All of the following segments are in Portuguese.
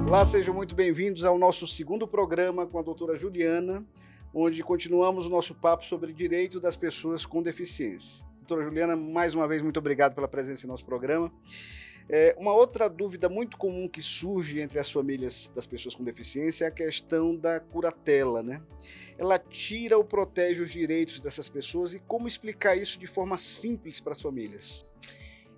Olá, sejam muito bem-vindos ao nosso segundo programa com a doutora Juliana, onde continuamos o nosso papo sobre direito das pessoas com deficiência. Doutora Juliana, mais uma vez, muito obrigado pela presença em nosso programa. Uma outra dúvida muito comum que surge entre as famílias das pessoas com deficiência é a questão da curatela, né? Ela tira ou protege os direitos dessas pessoas e como explicar isso de forma simples para as famílias?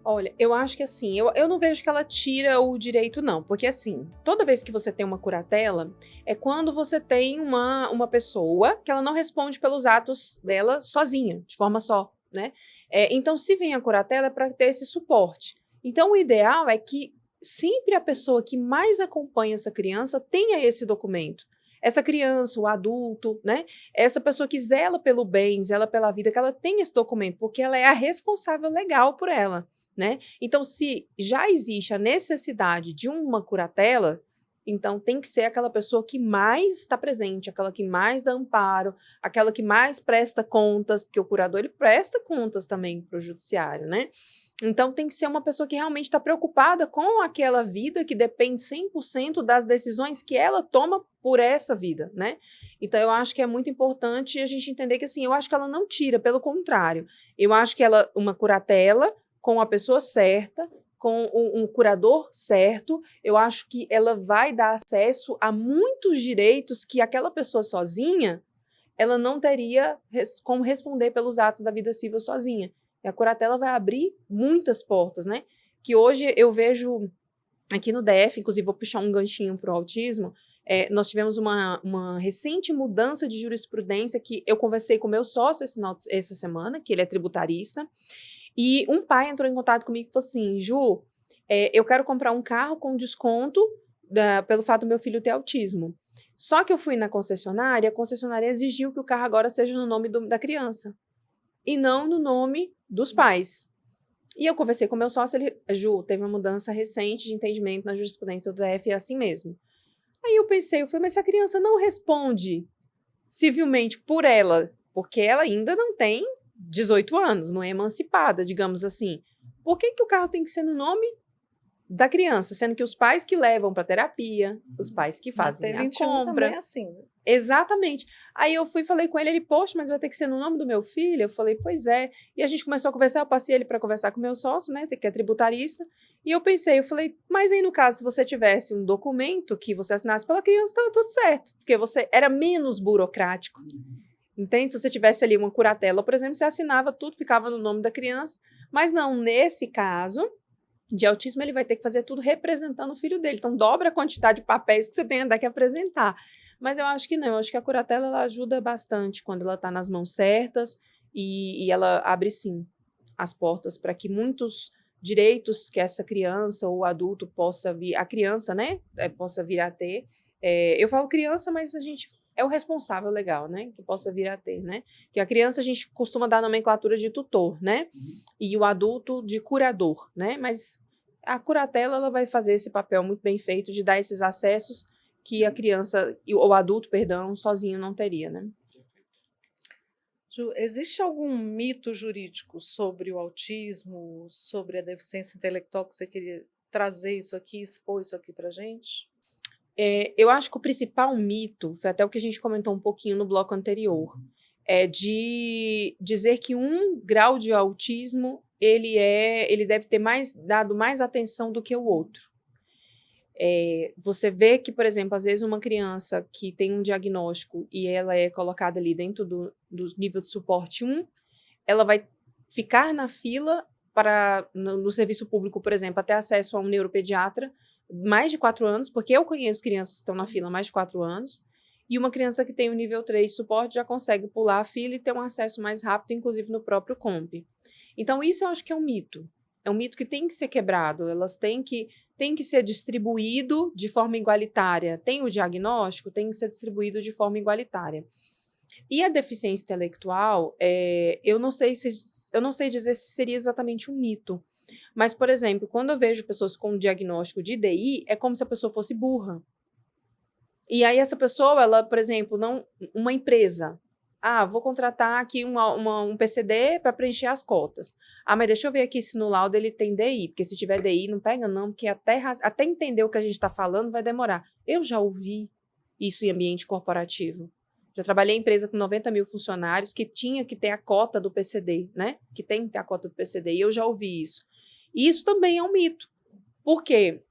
Olha, eu acho que assim, eu não vejo que ela tira o direito, não. Porque assim, toda vez que você tem uma curatela, é quando você tem uma pessoa que ela não responde pelos atos dela sozinha, de forma só, né? Então, se vem a curatela, é para ter esse suporte. Então, o ideal é que sempre a pessoa que mais acompanha essa criança tenha esse documento. Essa criança, o adulto, né? Essa pessoa que zela pelo bem, zela pela vida, que ela tenha esse documento, porque ela é a responsável legal por ela. Né? Então, se já existe a necessidade de uma curatela, então tem que ser aquela pessoa que mais está presente, aquela que mais dá amparo, aquela que mais presta contas, porque o curador ele presta contas também para o judiciário, né? Então tem que ser uma pessoa que realmente está preocupada com aquela vida que depende 100% das decisões que ela toma por essa vida, né? Então eu acho que é muito importante a gente entender que assim, eu acho que ela não tira, pelo contrário, eu acho que ela, uma curatela com a pessoa certa, com um curador certo, eu acho que ela vai dar acesso a muitos direitos que aquela pessoa sozinha, ela não teria como responder pelos atos da vida civil sozinha. E a curatela vai abrir muitas portas, né? Que hoje eu vejo aqui no DF, inclusive vou puxar um ganchinho para o autismo, nós tivemos uma recente mudança de jurisprudência que eu conversei com o meu sócio essa semana, que ele é tributarista, e um pai entrou em contato comigo e falou assim, Ju, eu quero comprar um carro com desconto pelo fato do meu filho ter autismo. Só que eu fui na concessionária, a concessionária exigiu que o carro agora seja no nome da criança e não no nome dos pais. E eu conversei com o meu sócio, ele, Ju, teve uma mudança recente de entendimento na jurisprudência do DF, é assim mesmo. Aí eu falei, mas se a criança não responde civilmente por ela, porque ela ainda não tem 18 anos, não é emancipada, digamos assim. Por que o carro tem que ser no nome da criança, sendo que os pais que levam para terapia, os pais que fazem a compra. Também é assim. Exatamente. Aí eu fui e falei com ele, poxa, mas vai ter que ser no nome do meu filho? Eu falei, pois é. E a gente começou a conversar, eu passei ele para conversar com o meu sócio, né, que é tributarista, e eu falei, mas aí no caso, se você tivesse um documento que você assinasse pela criança, estava tudo certo, porque você era menos burocrático. Entende? Se você tivesse ali uma curatela, por exemplo, você assinava tudo, ficava no nome da criança, mas não, nesse caso de autismo, ele vai ter que fazer tudo representando o filho dele, então dobra a quantidade de papéis que você tem ainda que apresentar. Mas eu acho que não, eu acho que a curatela ela ajuda bastante quando ela está nas mãos certas e ela abre, sim, as portas para que muitos direitos que essa criança ou adulto possa vir, a criança, né, possa vir a ter. Eu falo criança, mas a gente é o responsável legal, né, que possa vir a ter, né, que a criança a gente costuma dar a nomenclatura de tutor, né, e o adulto de curador, né, mas a curatela ela vai fazer esse papel muito bem feito de dar esses acessos que a criança, ou adulto, perdão, sozinho não teria, né. Ju, existe algum mito jurídico sobre o autismo, sobre a deficiência intelectual que você queria trazer isso aqui, expor isso aqui para gente? Eu acho que o principal mito, foi até o que a gente comentou um pouquinho no bloco anterior, é de dizer que um grau de autismo ele deve ter dado mais atenção do que o outro. Você vê que, por exemplo, às vezes uma criança que tem um diagnóstico e ela é colocada ali dentro do nível de suporte 1, ela vai ficar na fila no serviço público, por exemplo, até acesso a um neuropediatra, mais de 4 anos, porque eu conheço crianças que estão na fila há mais de 4 anos, e uma criança que tem o nível 3 de suporte já consegue pular a fila e ter um acesso mais rápido, inclusive no próprio COMP. Então, isso eu acho que é um mito. É um mito que tem que ser quebrado, elas têm que ser distribuído de forma igualitária. Tem o diagnóstico, tem que ser distribuído de forma igualitária. E a deficiência intelectual, eu não sei dizer se seria exatamente um mito, mas, por exemplo, quando eu vejo pessoas com diagnóstico de DI, é como se a pessoa fosse burra. E aí essa pessoa, ela, por exemplo, uma empresa, vou contratar aqui um PCD para preencher as cotas. Mas deixa eu ver aqui se no laudo ele tem DI, porque se tiver DI não pega não, porque até entender o que a gente está falando vai demorar. Eu já ouvi isso em ambiente corporativo. Já trabalhei em empresa com 90 mil funcionários que tinha que ter a cota do PCD, né? Que tem que ter a cota do PCD, e eu já ouvi isso. E isso também é um mito. Por quê?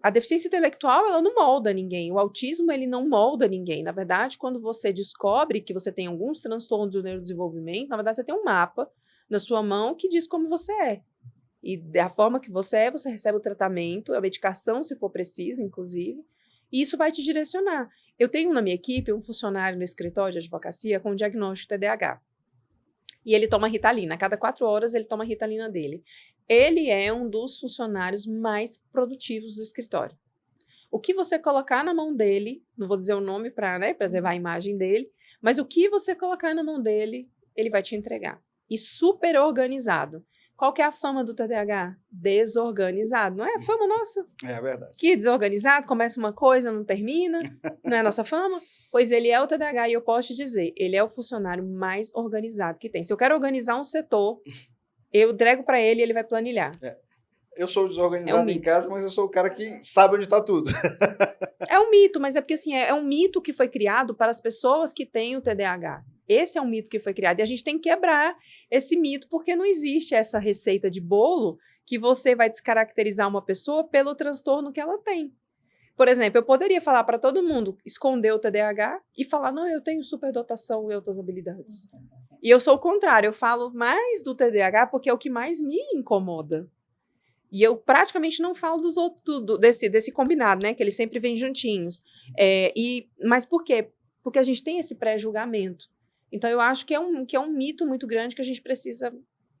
A deficiência intelectual, ela não molda ninguém. O autismo, ele não molda ninguém. Na verdade, quando você descobre que você tem alguns transtornos do neurodesenvolvimento, na verdade, você tem um mapa na sua mão que diz como você é. E da forma que você é, você recebe o tratamento, a medicação, se for preciso, inclusive, e isso vai te direcionar. Eu tenho na minha equipe um funcionário no escritório de advocacia com diagnóstico de TDAH. E ele toma Ritalina. A cada 4 horas, ele toma a Ritalina dele. Ele é um dos funcionários mais produtivos do escritório. O que você colocar na mão dele, não vou dizer o nome para preservar a imagem dele, mas o que você colocar na mão dele, ele vai te entregar. E super organizado. Qual que é a fama do TDAH? Desorganizado. Não é a fama nossa? É verdade. Que desorganizado, começa uma coisa, não termina. Não é a nossa fama? Pois ele é o TDAH e eu posso te dizer, ele é o funcionário mais organizado que tem. Se eu quero organizar um setor, eu entrego para ele e ele vai planilhar. Eu sou desorganizado em casa, mas eu sou o cara que sabe onde está tudo. É um mito, mas é porque assim, é um mito que foi criado para as pessoas que têm o TDAH. Esse é um mito que foi criado e a gente tem que quebrar esse mito, porque não existe essa receita de bolo que você vai descaracterizar uma pessoa pelo transtorno que ela tem. Por exemplo, eu poderia falar para todo mundo, esconder o TDAH e falar, não, eu tenho superdotação e outras habilidades. E eu sou o contrário, eu falo mais do TDAH porque é o que mais me incomoda. E eu praticamente não falo dos outros, desse combinado, né? Que eles sempre vêm juntinhos. Mas por quê? Porque a gente tem esse pré-julgamento. Então, eu acho que é um mito muito grande que a gente precisa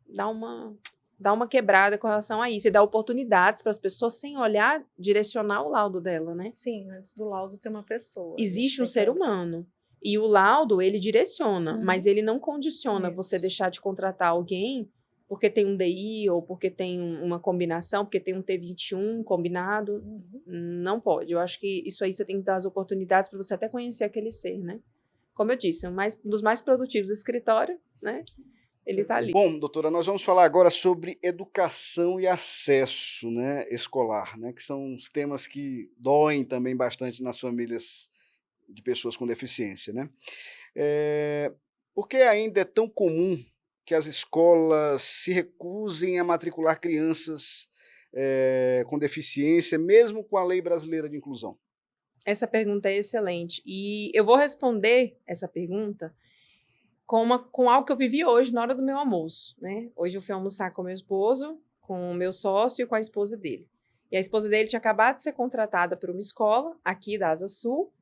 dar uma quebrada com relação a isso. E dar oportunidades para as pessoas sem olhar, direcionar o laudo dela, né? Sim, antes do laudo tem uma pessoa. Existe um ser humano. E o laudo, ele direciona, mas ele não condiciona Isso. você deixar de contratar alguém porque tem um DI ou porque tem uma combinação, porque tem um T21 combinado. Não pode. Eu acho que isso aí você tem que dar as oportunidades para você até conhecer aquele ser, né? Como eu disse, um dos mais produtivos do escritório, né? Ele está ali. Bom, doutora, nós vamos falar agora sobre educação e acesso, né, escolar, né, que são os temas que doem também bastante nas famílias de pessoas com deficiência, né? Por que ainda é tão comum que as escolas se recusem a matricular crianças com deficiência, mesmo com a lei brasileira de inclusão? Essa pergunta é excelente. E eu vou responder essa pergunta com algo que eu vivi hoje na hora do meu almoço, né? Hoje eu fui almoçar com meu esposo, com o meu sócio e com a esposa dele. E a esposa dele tinha acabado de ser contratada por uma escola aqui da Asa Sul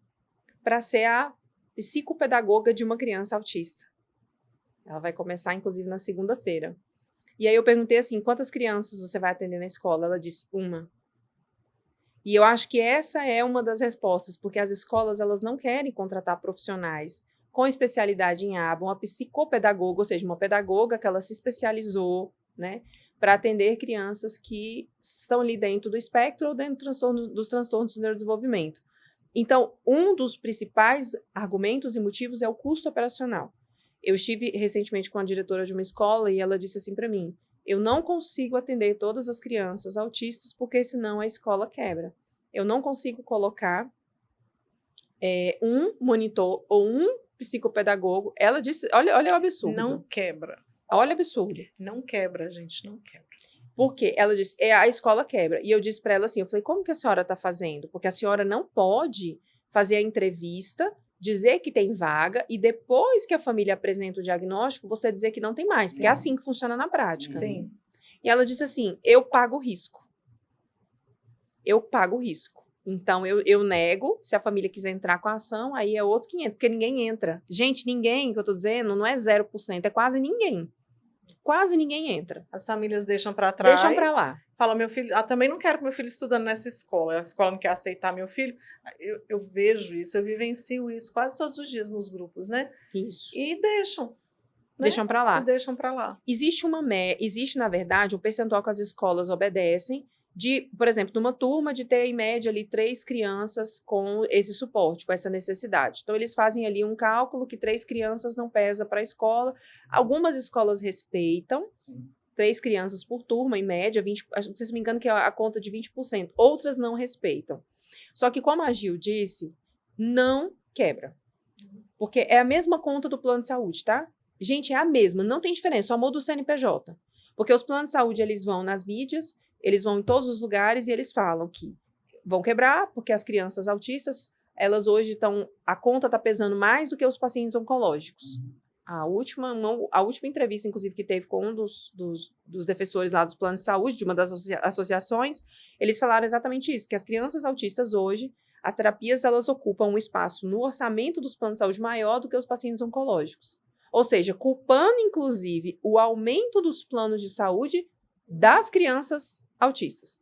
para ser a psicopedagoga de uma criança autista. Ela vai começar, inclusive, na segunda-feira. E aí eu perguntei assim, quantas crianças você vai atender na escola? Ela disse, 1. E eu acho que essa é uma das respostas, porque as escolas elas não querem contratar profissionais com especialidade em aba, uma psicopedagoga, ou seja, uma pedagoga que ela se especializou, né, para atender crianças que estão ali dentro do espectro ou dentro dos transtornos do neurodesenvolvimento. Então, um dos principais argumentos e motivos é o custo operacional. Eu estive recentemente com a diretora de uma escola e ela disse assim para mim, eu não consigo atender todas as crianças autistas porque senão a escola quebra. Eu não consigo colocar um monitor ou um psicopedagogo. Ela disse, olha o absurdo. Não quebra. Olha o absurdo. Não quebra, gente, não quebra. Por quê? Ela disse, a escola quebra. E eu disse para ela assim, eu falei, como que a senhora está fazendo? Porque a senhora não pode fazer a entrevista, dizer que tem vaga e depois que a família apresenta o diagnóstico, você dizer que não tem mais. Porque é assim que funciona na prática. Sim. E ela disse assim, eu pago o risco. Eu pago o risco. Então, eu nego, se a família quiser entrar com a ação, aí é outros 500, porque ninguém entra. Gente, ninguém, que eu tô dizendo, não é 0%, é quase ninguém. Quase ninguém entra. As famílias deixam para trás. Deixam para lá. Fala, meu filho, também não quero que meu filho estudando nessa escola. A escola não quer aceitar meu filho. Eu vejo isso, eu vivencio isso quase todos os dias nos grupos, né? Isso. E deixam. Né? Deixam para lá. E deixam para lá. Existe, na verdade, um percentual que as escolas obedecem por exemplo, numa turma de ter em média ali 3 crianças com esse suporte, com essa necessidade. Então, eles fazem ali um cálculo que 3 crianças não pesa para a escola. Algumas escolas respeitam, 3 crianças por turma, em média, 20, não sei se me engano que é a conta de 20%. Outras não respeitam. Só que, como a Gil disse, não quebra. Porque é a mesma conta do plano de saúde, tá? Gente, é a mesma, não tem diferença, só muda o CNPJ. Porque os planos de saúde, eles vão nas mídias, eles vão em todos os lugares e eles falam que vão quebrar, porque as crianças autistas, elas hoje estão, a conta está pesando mais do que os pacientes oncológicos. A última entrevista, inclusive, que teve com um dos defensores lá dos planos de saúde, de uma das associações, eles falaram exatamente isso, que as crianças autistas hoje, as terapias, elas ocupam um espaço no orçamento dos planos de saúde maior do que os pacientes oncológicos. Ou seja, culpando, inclusive, o aumento dos planos de saúde das crianças autistas.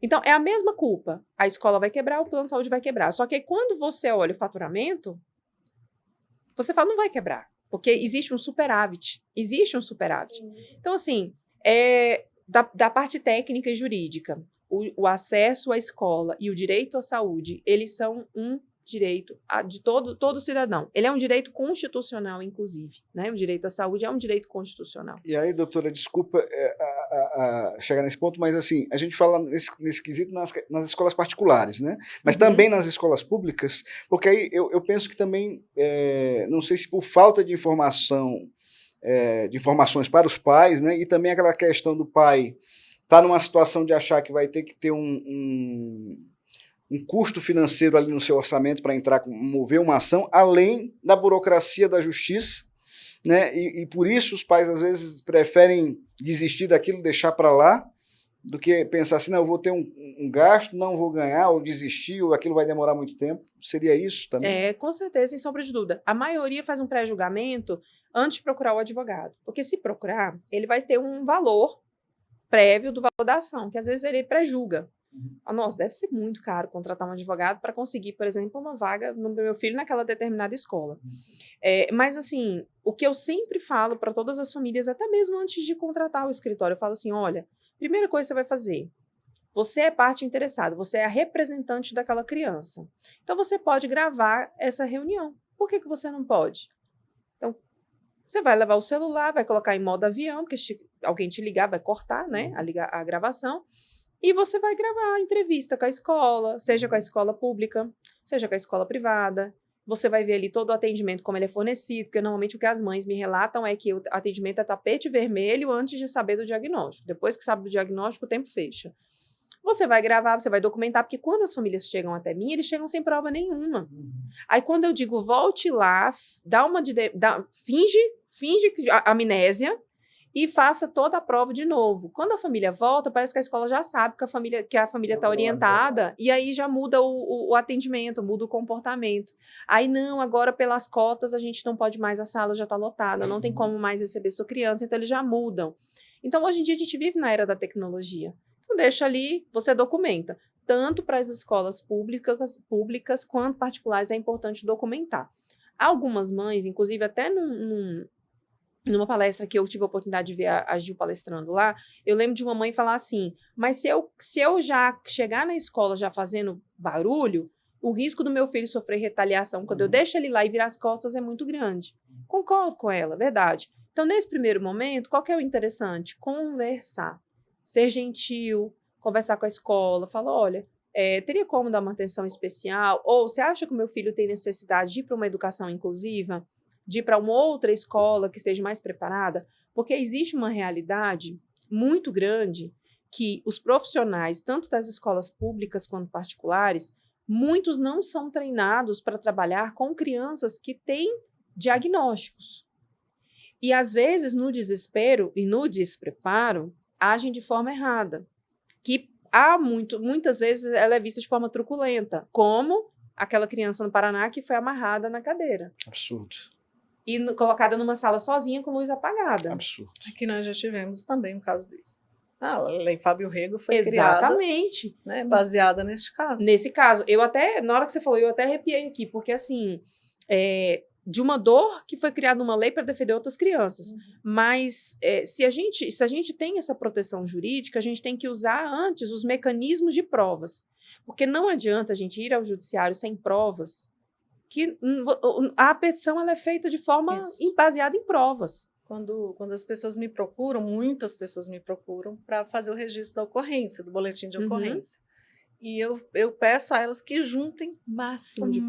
Então, é a mesma culpa. A escola vai quebrar, o plano de saúde vai quebrar. Só que aí, quando você olha o faturamento, você fala, não vai quebrar. Porque existe um superávit. Existe um superávit. Então, assim, da parte técnica e jurídica, o acesso à escola e o direito à saúde, eles são um direito de todo cidadão. Ele é um direito constitucional, inclusive, né? O direito à saúde é um direito constitucional. E aí, doutora, desculpa chegar nesse ponto, mas assim, a gente fala nesse quesito nas escolas particulares, né? Mas também nas escolas públicas, porque aí eu penso que também, não sei se por falta de informação, de informações para os pais, né? E também aquela questão do pai estar numa situação de achar que vai ter que ter um custo financeiro ali no seu orçamento para mover uma ação, além da burocracia da justiça, né? E por isso os pais às vezes preferem desistir daquilo, deixar para lá, do que pensar assim, não, eu vou ter um gasto, não vou ganhar, ou desistir, ou aquilo vai demorar muito tempo. Seria isso também? Com certeza, sem sombra de dúvida. A maioria faz um pré-julgamento antes de procurar o advogado. Porque se procurar, ele vai ter um valor prévio do valor da ação, que às vezes ele pré-julga. Nossa, deve ser muito caro contratar um advogado para conseguir, por exemplo, uma vaga no meu filho naquela determinada escola. Mas, assim, o que eu sempre falo para todas as famílias, até mesmo antes de contratar o escritório, eu falo assim, olha, primeira coisa que você vai fazer, você é parte interessada, você é a representante daquela criança. Então, você pode gravar essa reunião. Por que você não pode? Então, você vai levar o celular, vai colocar em modo avião, porque se alguém te ligar, vai cortar, né, a gravação. E você vai gravar a entrevista com a escola, seja com a escola pública, seja com a escola privada. Você vai ver ali todo o atendimento, como ele é fornecido, porque normalmente o que as mães me relatam é que o atendimento é tapete vermelho antes de saber do diagnóstico. Depois que sabe do diagnóstico, o tempo fecha. Você vai gravar, você vai documentar, porque quando as famílias chegam até mim, eles chegam sem prova nenhuma. Aí quando eu digo, volte lá, finge amnésia, e faça toda a prova de novo. Quando a família volta, parece que a escola já sabe que a família está orientada, e aí já muda o atendimento, muda o comportamento. Aí, não, agora pelas cotas a gente não pode mais, a sala já está lotada, não tem como mais receber sua criança, então eles já mudam. Então, hoje em dia, a gente vive na era da tecnologia. Então, deixa ali, você documenta. Tanto para as escolas públicas quanto particulares, é importante documentar. Algumas mães, inclusive até numa palestra que eu tive a oportunidade de ver a Gil palestrando lá, eu lembro de uma mãe falar assim, mas se eu já chegar na escola já fazendo barulho, o risco do meu filho sofrer retaliação quando eu deixo ele lá e virar as costas é muito grande. Concordo com ela, verdade. Então, nesse primeiro momento, qual que é o interessante? Conversar. Ser gentil, conversar com a escola, falar, olha, teria como dar uma atenção especial? Ou você acha que o meu filho tem necessidade de ir para uma educação inclusiva? De ir para uma outra escola que esteja mais preparada, porque existe uma realidade muito grande que os profissionais, tanto das escolas públicas quanto particulares, muitos não são treinados para trabalhar com crianças que têm diagnósticos. E, às vezes, no desespero e no despreparo, agem de forma errada, que muitas vezes ela é vista de forma truculenta, como aquela criança no Paraná que foi amarrada na cadeira. Absurdo. E colocada numa sala sozinha com luz apagada. Absurdo. Aqui nós já tivemos também um caso desse. A Lei Fábio Rego foi Exatamente. criada, né, baseada neste caso. Nesse caso. Eu até, na hora que você falou, eu até arrepiei aqui, porque assim, de uma dor que foi criada uma lei para defender outras crianças. Mas se a gente tem essa proteção jurídica, a gente tem que usar antes os mecanismos de provas. Porque não adianta a gente ir ao judiciário sem provas, que a petição ela é feita de forma baseada em provas. Quando as pessoas me procuram, muitas pessoas me procuram para fazer o registro da ocorrência, do boletim de ocorrência. E eu peço a elas que juntem o máximo de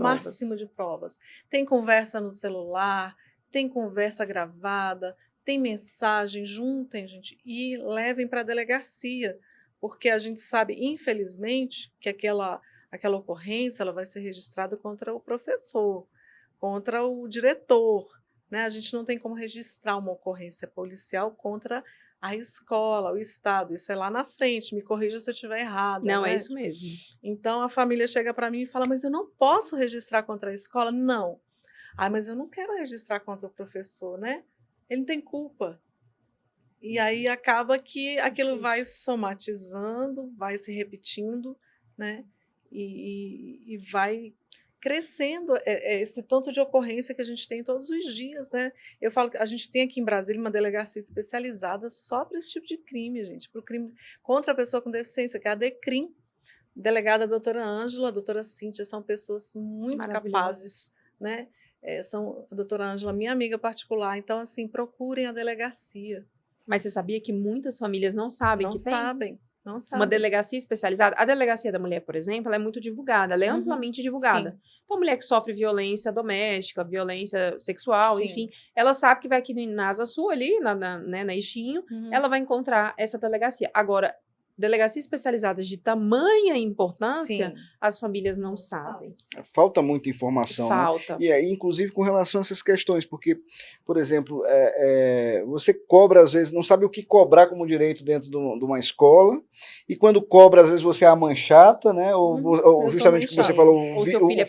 provas. Tem conversa no celular, tem conversa gravada, tem mensagem, juntem, gente, e levem para a delegacia, porque a gente sabe, infelizmente, que aquela ocorrência ela vai ser registrada contra o professor, contra o diretor, né? A gente não tem como registrar uma ocorrência policial contra a escola, o Estado, isso é lá na frente, me corrija se eu estiver errada. Não, né? é isso mesmo. Então, a família chega para mim e fala, mas eu não posso registrar contra a escola? Não. Mas eu não quero registrar contra o professor, né? Ele não tem culpa. E aí acaba que aquilo vai somatizando, vai se repetindo, né? E vai crescendo esse tanto de ocorrência que a gente tem todos os dias, né? Eu falo que a gente tem aqui em Brasília uma delegacia especializada só para esse tipo de crime, gente, para o crime contra a pessoa com deficiência, que é a DECRIM. Delegada a doutora Ângela, a doutora Cíntia, são pessoas muito capazes, né? A doutora Ângela, minha amiga particular, então, assim, procurem a delegacia. Mas você sabia que muitas famílias não sabem que tem? Não sabem. Uma delegacia especializada. A delegacia da mulher, por exemplo, ela é muito divulgada, ela é amplamente divulgada. Sim. Então, a mulher que sofre violência doméstica, violência sexual, sim, enfim, ela sabe que vai aqui na Asa Sul, ali, na Ixinho, ela vai encontrar essa delegacia. Agora, delegacias especializadas de tamanha importância, sim, as famílias não sabem. Falta muita informação. Falta. Né? E aí, inclusive, com relação a essas questões, porque, por exemplo, você cobra, às vezes, não sabe o que cobrar como direito dentro de uma escola, e quando cobra, às vezes, você é a manchata, né? Ou justamente o que você falou, ou seu filho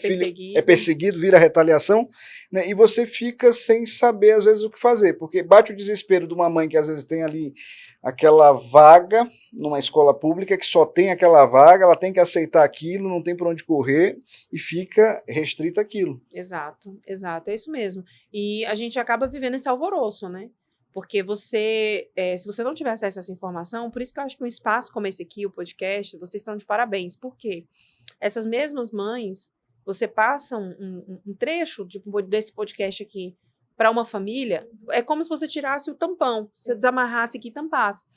é perseguido, vira retaliação, né? E você fica sem saber, às vezes, o que fazer, porque bate o desespero de uma mãe que, às vezes, tem ali aquela vaga numa escola pública que só tem aquela vaga, ela tem que aceitar aquilo, não tem por onde correr e fica restrita àquilo. Exato, é isso mesmo. E a gente acaba vivendo esse alvoroço, né? Porque se você não tiver acesso a essa informação, por isso que eu acho que um espaço como esse aqui, o podcast, vocês estão de parabéns. Por quê? Essas mesmas mães, você passa um trecho desse podcast aqui para uma família, é como se você tirasse o tampão, você desamarrasse aqui e tampasse.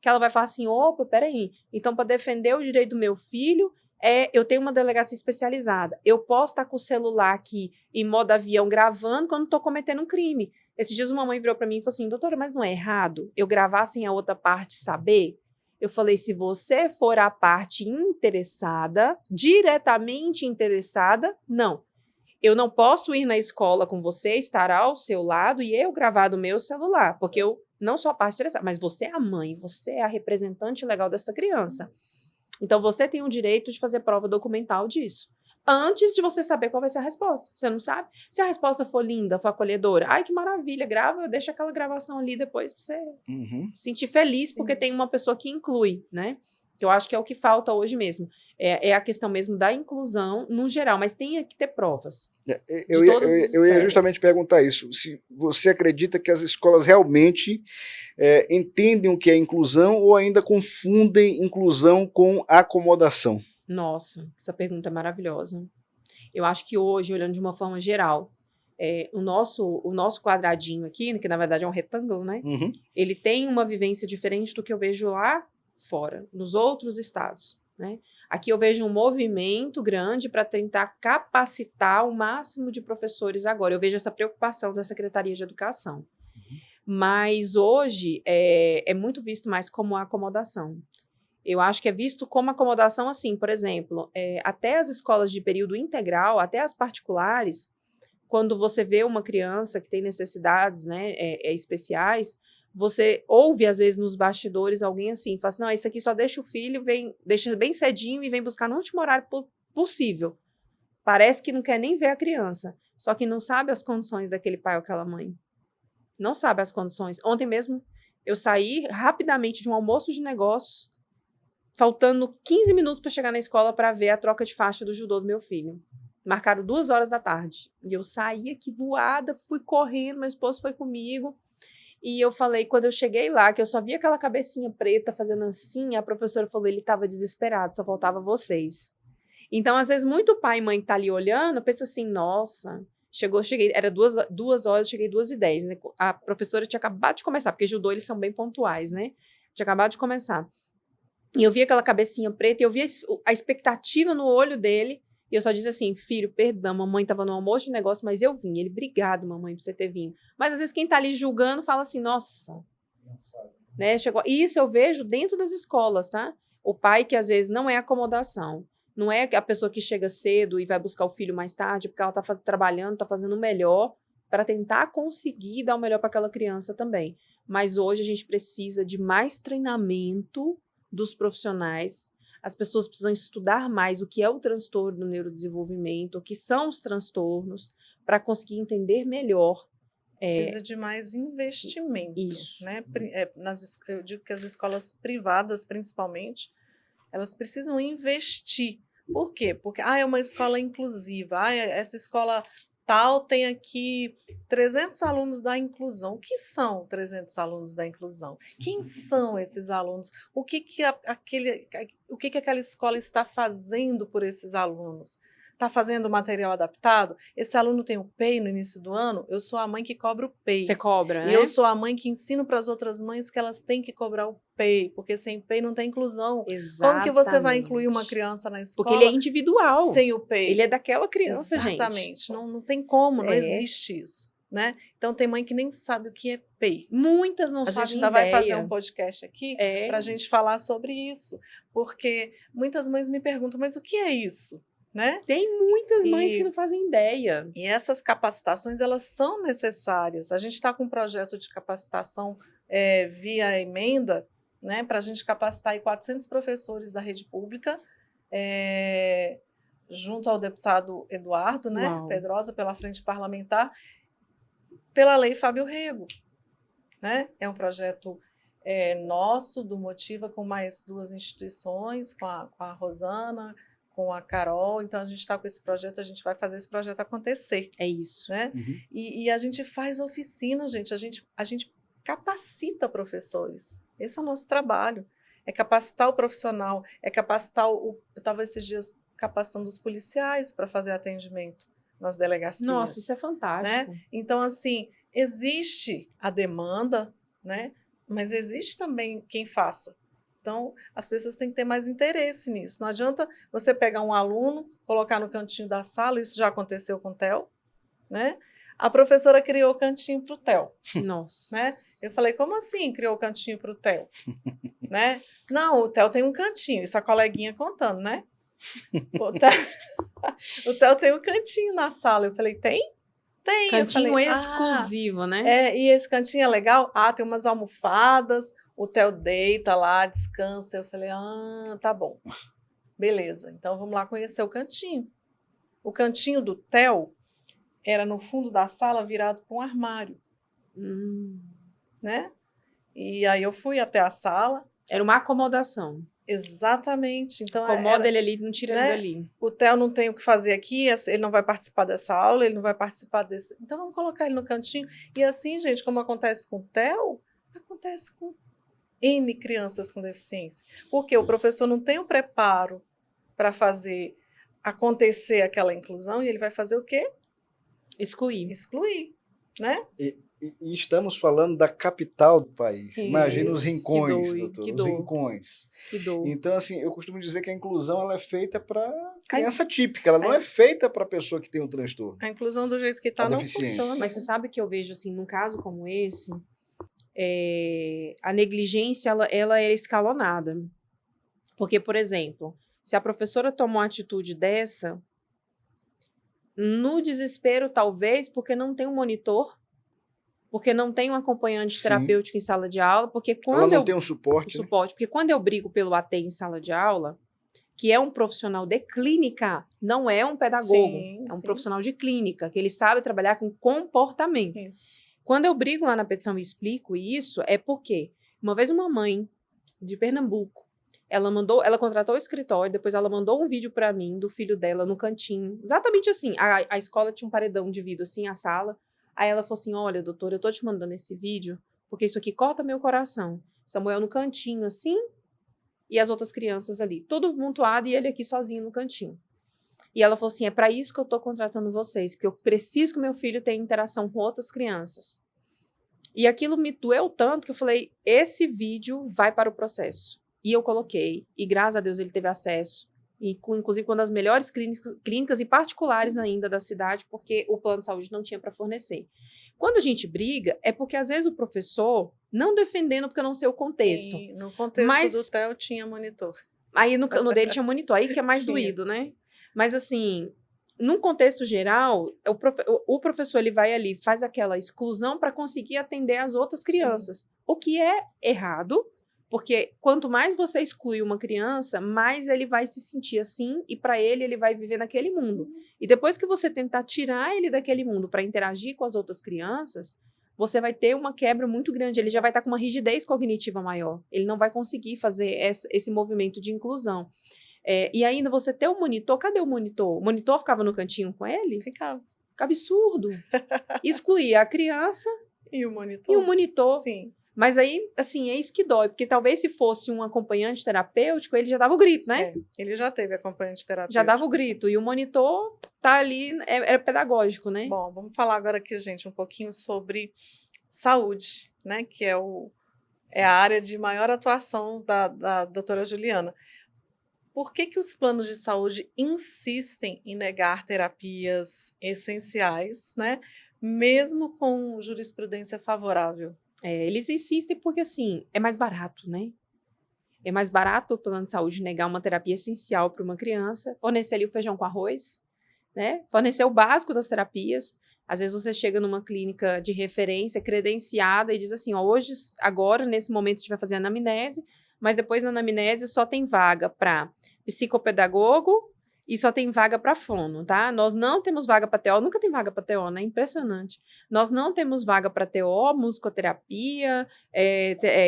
Que ela vai falar assim, opa, peraí, então para defender o direito do meu filho, eu tenho uma delegacia especializada. Eu posso estar com o celular aqui em modo avião gravando quando estou cometendo um crime. Esses dias uma mãe virou para mim e falou assim, doutora, mas não é errado eu gravar sem a outra parte saber? Eu falei, se você for a parte interessada, diretamente interessada, não. Eu não posso ir na escola com você, estar ao seu lado e eu gravar do meu celular, porque eu não sou a parte interessada, mas você é a mãe, você é a representante legal dessa criança. Então, você tem o direito de fazer prova documental disso. Antes de você saber qual vai ser a resposta. Você não sabe? Se a resposta for linda, for acolhedora, ai, que maravilha, grava, deixa aquela gravação ali depois pra você sentir feliz, porque tem uma pessoa que inclui, né? Que eu acho que é o que falta hoje mesmo. É a questão mesmo da inclusão no geral, mas tem que ter provas. Eu ia justamente perguntar isso. Se você acredita que as escolas realmente entendem o que é inclusão ou ainda confundem inclusão com acomodação? Nossa, essa pergunta é maravilhosa. Eu acho que hoje, olhando de uma forma geral, o nosso quadradinho aqui, que na verdade é um retângulo, né? Ele tem uma vivência diferente do que eu vejo lá fora, nos outros estados, né? Aqui eu vejo um movimento grande para tentar capacitar o máximo de professores agora. Eu vejo essa preocupação da Secretaria de Educação. Mas hoje é muito visto mais como acomodação. Eu acho que é visto como acomodação assim, por exemplo, até as escolas de período integral, até as particulares, quando você vê uma criança que tem necessidades, né, especiais, você ouve, às vezes, nos bastidores alguém assim, fala assim, não, isso aqui só deixa o filho, deixa bem cedinho e vem buscar no último horário possível. Parece que não quer nem ver a criança, só que não sabe as condições daquele pai ou aquela mãe. Não sabe as condições. Ontem mesmo, eu saí rapidamente de um almoço de negócios, faltando 15 minutos para chegar na escola para ver a troca de faixa do judô do meu filho. Marcaram 2h. E eu saí aqui voada, fui correndo, meu esposo foi comigo. E eu falei, quando eu cheguei lá, que eu só vi aquela cabecinha preta fazendo assim, a professora falou, ele estava desesperado, só faltava vocês. Então, às vezes, muito pai e mãe que tá ali olhando, pensa assim, nossa, cheguei, era 2h, cheguei 2h10, né? A professora tinha acabado de começar, porque judô, eles são bem pontuais, né? Tinha acabado de começar. E eu vi aquela cabecinha preta, e eu vi a expectativa no olho dele, e eu só disse assim, filho, perdão, mamãe estava no almoço de negócio, mas eu vim. Ele, obrigado, mamãe, por você ter vindo. Mas às vezes quem está ali julgando fala assim, nossa, né? Chegou. E isso eu vejo dentro das escolas, tá? O pai que às vezes não é acomodação, não é a pessoa que chega cedo e vai buscar o filho mais tarde, porque ela está trabalhando, está fazendo o melhor para tentar conseguir dar o melhor para aquela criança também. Mas hoje a gente precisa de mais treinamento dos profissionais. As pessoas precisam estudar mais o que é o transtorno do neurodesenvolvimento, o que são os transtornos, para conseguir entender melhor. Precisa de mais investimento. Isso. Né? Eu digo que as escolas privadas, principalmente, elas precisam investir. Por quê? Porque é uma escola inclusiva. Essa escola tal tem aqui 300 alunos da inclusão. O que são 300 alunos da inclusão? Quem são esses alunos? O que aquela escola está fazendo por esses alunos? Está fazendo material adaptado? Esse aluno tem o PEI no início do ano? Eu sou a mãe que cobra o PEI. Você cobra, né? E eu sou a mãe que ensino para as outras mães que elas têm que cobrar o PEI, porque sem PEI não tem inclusão. Exatamente. Como que você vai incluir uma criança na escola? Porque ele é individual. Sem o PEI. Ele é daquela criança, Exatamente. gente. Não tem como, não existe isso. Né? Então tem mãe que nem sabe o que é PEI. Muitas não sabem. A gente ainda vai fazer um podcast aqui para a gente falar sobre isso. Porque muitas mães me perguntam, mas o que é isso? Né? Tem muitas mães que não fazem ideia. E essas capacitações, elas são necessárias. A gente está com um projeto de capacitação via emenda, né, para a gente capacitar aí 400 professores da rede pública, junto ao deputado Eduardo, né, Pedrosa, pela Frente Parlamentar, pela Lei Fábio Rego. Né? É um projeto nosso, do Motiva, com mais 2 instituições, com a Rosana, com a Carol. Então a gente está com esse projeto, a gente vai fazer esse projeto acontecer. É isso. Né? Uhum. E a gente faz oficina, gente. A gente capacita professores. Esse é o nosso trabalho. É capacitar o profissional, é capacitar eu estava esses dias capacitando os policiais para fazer atendimento nas delegacias. Nossa, isso é fantástico. Né? Então, assim, existe a demanda, né? Mas existe também quem faça. Então, as pessoas têm que ter mais interesse nisso. Não adianta você pegar um aluno, colocar no cantinho da sala, isso já aconteceu com o Theo, né? A professora criou o cantinho para o Theo. Nossa. Né? Eu falei, como assim criou o cantinho para o Theo? Né? Não, o Theo tem um cantinho, isso a coleguinha contando, né? O Theo tem um cantinho na sala. Eu falei, tem? Tem. Cantinho falei, exclusivo, né? E esse cantinho é legal? Tem umas almofadas, o Theo deita lá, descansa. Eu falei, tá bom. Beleza, então vamos lá conhecer o cantinho. O cantinho do Theo era no fundo da sala, virado para um armário. Né? E aí eu fui até a sala. Era uma acomodação. Exatamente. Então, acomoda ele ali, não tira ele dali. O Theo não tem o que fazer aqui, ele não vai participar dessa aula, ele não vai participar desse... Então, vamos colocar ele no cantinho. E assim, gente, como acontece com o Theo, acontece com N crianças com deficiência. Porque o professor não tem o preparo para fazer acontecer aquela inclusão, e ele vai fazer o quê? Excluir. Excluir, né? E estamos falando da capital do país. Imagina os rincões, doutor. Os rincões. Que dor. Então, assim, eu costumo dizer que a inclusão ela é feita para criança típica, ela não é feita para a pessoa que tem um transtorno. A inclusão do jeito que está não funciona. Mas você sabe que eu vejo, assim, num caso como esse, a negligência, ela era escalonada. Porque, por exemplo, se a professora toma uma atitude dessa, no desespero, talvez, porque não tem um monitor, porque não tem um acompanhante terapêutico em sala de aula, porque quando ela não tem um suporte. Porque quando eu brigo pelo AT em sala de aula, que é um profissional de clínica, não é um pedagogo, é um profissional de clínica, que ele sabe trabalhar com comportamento. Isso. Quando eu brigo lá na petição e explico isso, é porque uma vez uma mãe de Pernambuco, Ela contratou o escritório, depois ela mandou um vídeo para mim do filho dela no cantinho. Exatamente assim. A escola tinha um paredão de vidro assim, a sala. Aí ela falou assim: olha, doutora, eu tô te mandando esse vídeo porque isso aqui corta meu coração. Samuel no cantinho assim e as outras crianças ali. Todo montuado e ele aqui sozinho no cantinho. E ela falou assim: é para isso que eu tô contratando vocês, porque eu preciso que meu filho tenha interação com outras crianças. E aquilo me doeu tanto que eu falei: esse vídeo vai para o processo. E eu coloquei, e graças a Deus ele teve acesso, e inclusive com uma das melhores clínicas e particulares ainda da cidade, porque o plano de saúde não tinha para fornecer. Quando a gente briga, é porque às vezes o professor, não defendendo porque eu não sei o contexto. Sim, no contexto do TEL tinha monitor. Aí no dele tinha monitor, aí que é mais doído, né? Mas assim, num contexto geral, o professor ele vai ali, faz aquela exclusão para conseguir atender as outras crianças, o que é errado. Porque quanto mais você exclui uma criança, mais ele vai se sentir assim e para ele vai viver naquele mundo. E depois que você tentar tirar ele daquele mundo para interagir com as outras crianças, você vai ter uma quebra muito grande. Ele já vai estar com uma rigidez cognitiva maior. Ele não vai conseguir fazer esse movimento de inclusão. E ainda você ter o monitor, cadê o monitor? O monitor ficava no cantinho com ele? Ficava. Fica absurdo. Excluía a criança e o monitor. E o monitor. Sim. Mas aí, assim, é isso que dói, porque talvez se fosse um acompanhante terapêutico, ele já dava o grito, né? Ele já teve acompanhante terapêutico. Já dava o grito, e o monitor tá ali, é pedagógico, né? Bom, vamos falar agora aqui, gente, um pouquinho sobre saúde, né? Que é a área de maior atuação da doutora Juliana. Por que os planos de saúde insistem em negar terapias essenciais, né? Mesmo com jurisprudência favorável? Eles insistem porque, assim, é mais barato, né? É mais barato o plano de saúde negar uma terapia essencial para uma criança, fornecer ali o feijão com arroz, né? Fornecer o básico das terapias. Às vezes você chega numa clínica de referência, credenciada, e diz assim, ó, hoje, agora, nesse momento, a gente vai fazer a anamnese, mas depois na anamnese só tem vaga para psicopedagogo e só tem vaga para fono, tá? Nós não temos vaga para TO, nunca tem vaga para TO, né? Impressionante. Nós não temos vaga para TO, musicoterapia,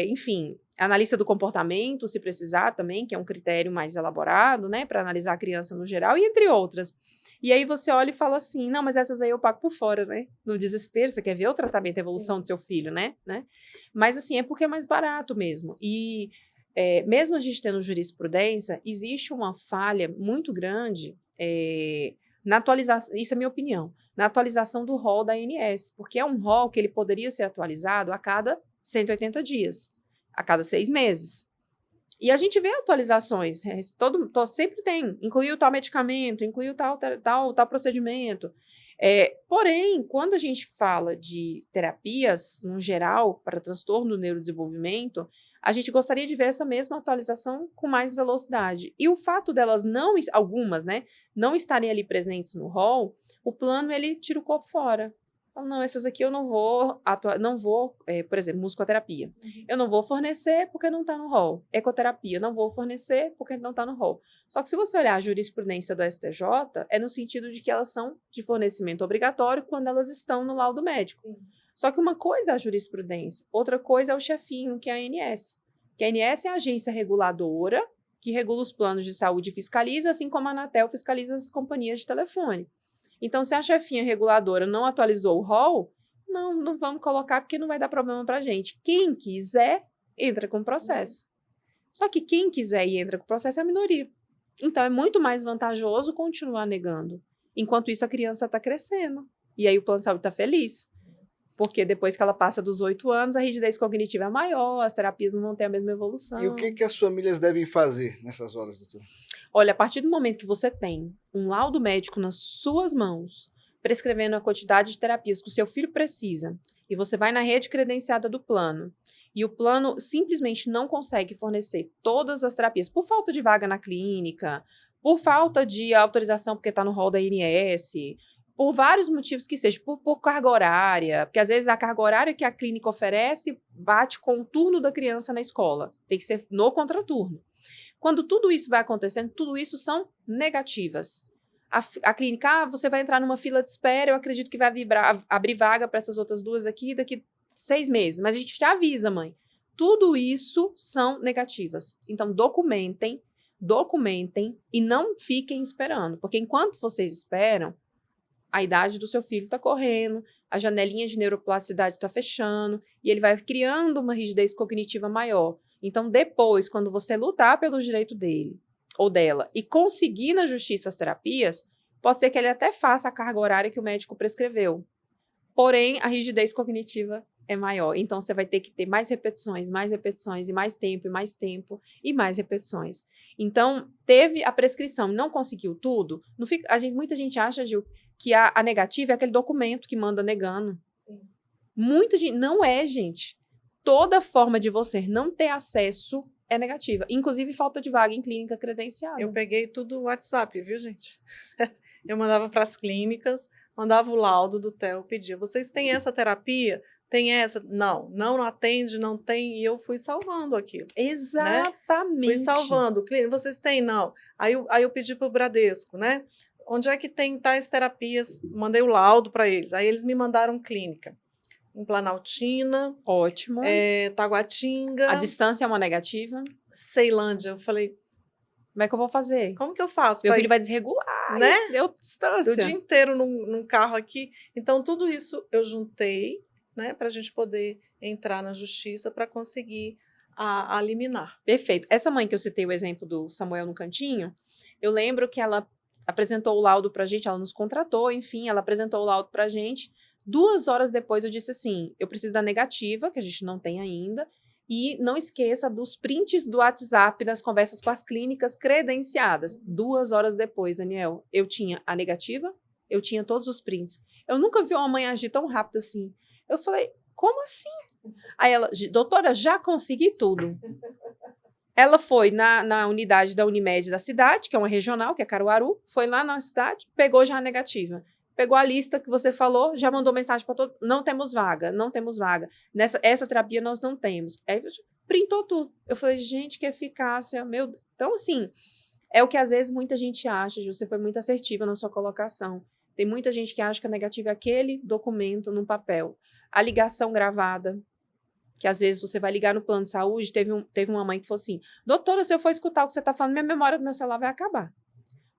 enfim, analista do comportamento, se precisar também, que é um critério mais elaborado, né? Para analisar a criança no geral, e entre outras. E aí você olha e fala assim, não, mas essas aí eu pago por fora, né? No desespero, você quer ver o tratamento, a evolução do seu filho, né? Mas assim, é porque é mais barato mesmo. E mesmo a gente tendo jurisprudência, existe uma falha muito grande na atualização, isso é a minha opinião, na atualização do rol da ANS, porque é um rol que ele poderia ser atualizado a cada 180 dias, a cada 6 meses. E a gente vê atualizações, sempre tem, incluiu tal medicamento, incluiu tal procedimento. Porém, quando a gente fala de terapias, no geral, para transtorno do neurodesenvolvimento, a gente gostaria de ver essa mesma atualização com mais velocidade. E o fato delas algumas, né, não estarem ali presentes no rol, o plano, ele tira o corpo fora. Fala, não, essas aqui eu não vou por exemplo, musicoterapia. Eu não vou fornecer porque não está no rol. Ecoterapia, não vou fornecer porque não está no rol. Só que se você olhar a jurisprudência do STJ, é no sentido de que elas são de fornecimento obrigatório quando elas estão no laudo médico. Sim. Só que uma coisa é a jurisprudência, outra coisa é o chefinho, que é a ANS. Que a ANS é a agência reguladora que regula os planos de saúde e fiscaliza, assim como a Anatel fiscaliza as companhias de telefone. Então, se a chefinha reguladora não atualizou o rol, não vamos colocar porque não vai dar problema para a gente. Quem quiser, entra com o processo. Só que quem quiser e entra com o processo é a minoria. Então, é muito mais vantajoso continuar negando. Enquanto isso, a criança está crescendo. E aí o plano de saúde está feliz. Porque depois que ela passa dos 8 anos, a rigidez cognitiva é maior, as terapias não vão ter a mesma evolução. E o que as famílias devem fazer nessas horas, doutora? Olha, a partir do momento que você tem um laudo médico nas suas mãos, prescrevendo a quantidade de terapias que o seu filho precisa, e você vai na rede credenciada do plano, e o plano simplesmente não consegue fornecer todas as terapias, por falta de vaga na clínica, por falta de autorização porque está no rol da ANS, por vários motivos que seja, por carga horária, porque às vezes a carga horária que a clínica oferece bate com o turno da criança na escola, tem que ser no contraturno. Quando tudo isso vai acontecendo, tudo isso são negativas. A clínica, você vai entrar numa fila de espera, eu acredito que vai abrir vaga para essas outras duas aqui daqui 6 meses, mas a gente já avisa, mãe, Tudo isso são negativas. Então, documentem e não fiquem esperando. Porque enquanto vocês esperam, a idade do seu filho está correndo, a janelinha de neuroplasticidade está fechando, e ele vai criando uma rigidez cognitiva maior. Então, depois, quando você lutar pelo direito dele ou dela e conseguir na justiça as terapias, pode ser que ele até faça a carga horária que o médico prescreveu. Porém, a rigidez cognitiva é maior. Então, você vai ter que ter mais repetições, e mais tempo, e mais tempo, e mais repetições. Então, teve a prescrição, não conseguiu tudo, não fica, muita gente acha, Gil, que a negativa é aquele documento que manda negando. Sim. Muita gente, não é, gente. Toda forma de você não ter acesso é negativa. Inclusive, falta de vaga em clínica credenciada. Eu peguei tudo no WhatsApp, viu, gente? Eu mandava para as clínicas, mandava o laudo do TEL, pedia, vocês têm essa terapia? Tem essa? Não atende, não tem, e eu fui salvando aquilo. Exatamente. Né? Fui salvando. Vocês têm? Não. Aí eu pedi para o Bradesco, né? Onde é que tem tais terapias? Mandei o laudo para eles. Aí eles me mandaram clínica. Em Planaltina. Ótimo. Taguatinga. A distância é uma negativa? Ceilândia. Eu falei, como é que eu vou fazer? Como que eu faço? Meu filho vai desregular, né? Deu distância. O dia inteiro num carro aqui. Então, tudo isso eu juntei, né? Para a gente poder entrar na justiça para conseguir a liminar. Perfeito. Essa mãe que eu citei o exemplo do Samuel no cantinho, eu lembro que ela apresentou o laudo pra gente, ela nos contratou, enfim, ela apresentou o laudo pra gente. 2 horas depois eu disse assim, eu preciso da negativa, que a gente não tem ainda, e não esqueça dos prints do WhatsApp das conversas com as clínicas credenciadas. 2 horas depois, Daniel, eu tinha a negativa, eu tinha todos os prints. Eu nunca vi uma mãe agir tão rápido assim. Eu falei, como assim? Aí ela, doutora, já consegui tudo. Ela foi na unidade da Unimed da cidade, que é uma regional, que é Caruaru, foi lá na cidade, pegou já a negativa. Pegou a lista que você falou, já mandou mensagem para todos, não temos vaga. Essa terapia nós não temos. Aí printou tudo. Eu falei, gente, que eficácia, meu Deus. Então, assim, é o que às vezes muita gente acha, você foi muito assertiva na sua colocação. Tem muita gente que acha que a negativa é aquele documento num papel. A ligação gravada, que às vezes você vai ligar no plano de saúde, teve uma mãe que falou assim, doutora, se eu for escutar o que você está falando, minha memória do meu celular vai acabar.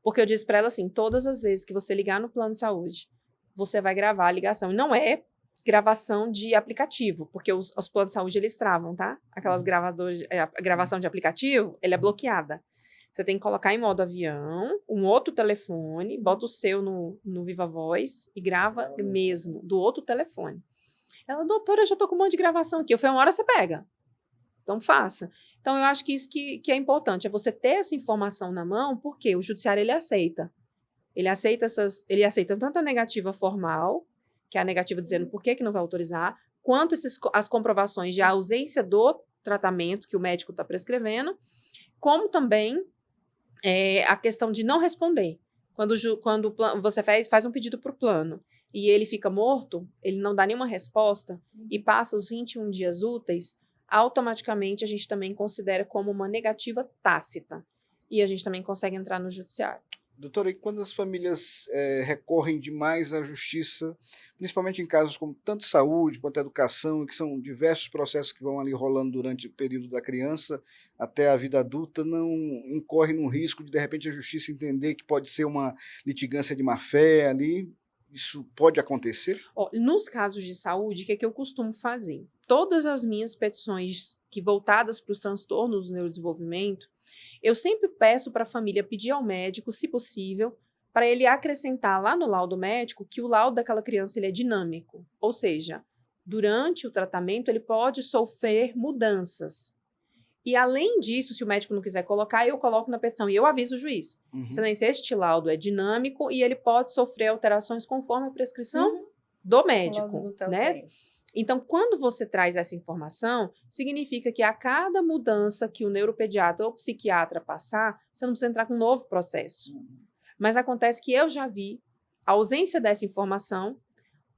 Porque eu disse para ela assim, todas as vezes que você ligar no plano de saúde, você vai gravar a ligação. E não é gravação de aplicativo, porque os planos de saúde, eles travam, tá? Aquelas gravadoras, a gravação de aplicativo, ela é bloqueada. Você tem que colocar em modo avião, um outro telefone, bota o seu no Viva Voz e grava mesmo, do outro telefone. Ela, doutora, eu já tô com um monte de gravação aqui. Eu falei, uma hora você pega. Então, faça. Então, eu acho que isso que é importante, é você ter essa informação na mão, porque o judiciário, ele aceita. Ele aceita tanto a negativa formal, que é a negativa dizendo por que não vai autorizar, quanto as comprovações de ausência do tratamento que o médico está prescrevendo, como também a questão de não responder. Quando você faz um pedido para o plano e ele fica morto, ele não dá nenhuma resposta e passa os 21 dias úteis, automaticamente a gente também considera como uma negativa tácita. E a gente também consegue entrar no judiciário. Doutora, e quando as famílias recorrem demais à justiça, principalmente em casos como tanto saúde quanto educação, que são diversos processos que vão ali rolando durante o período da criança até a vida adulta, não incorre no risco de repente, a justiça entender que pode ser uma litigância de má-fé ali? Isso pode acontecer? Nos casos de saúde, o que é que eu costumo fazer? Todas as minhas petições voltadas para os transtornos do neurodesenvolvimento, eu sempre peço para a família pedir ao médico, se possível, para ele acrescentar lá no laudo médico que o laudo daquela criança ele é dinâmico. Ou seja, durante o tratamento ele pode sofrer mudanças. E além disso, se o médico não quiser colocar, eu coloco na petição e eu aviso o juiz. Excelência, este laudo é dinâmico e ele pode sofrer alterações conforme a prescrição do médico, né? Então, quando você traz essa informação, significa que a cada mudança que o neuropediatra ou o psiquiatra passar, você não precisa entrar com um novo processo. Mas acontece que eu já vi a ausência dessa informação,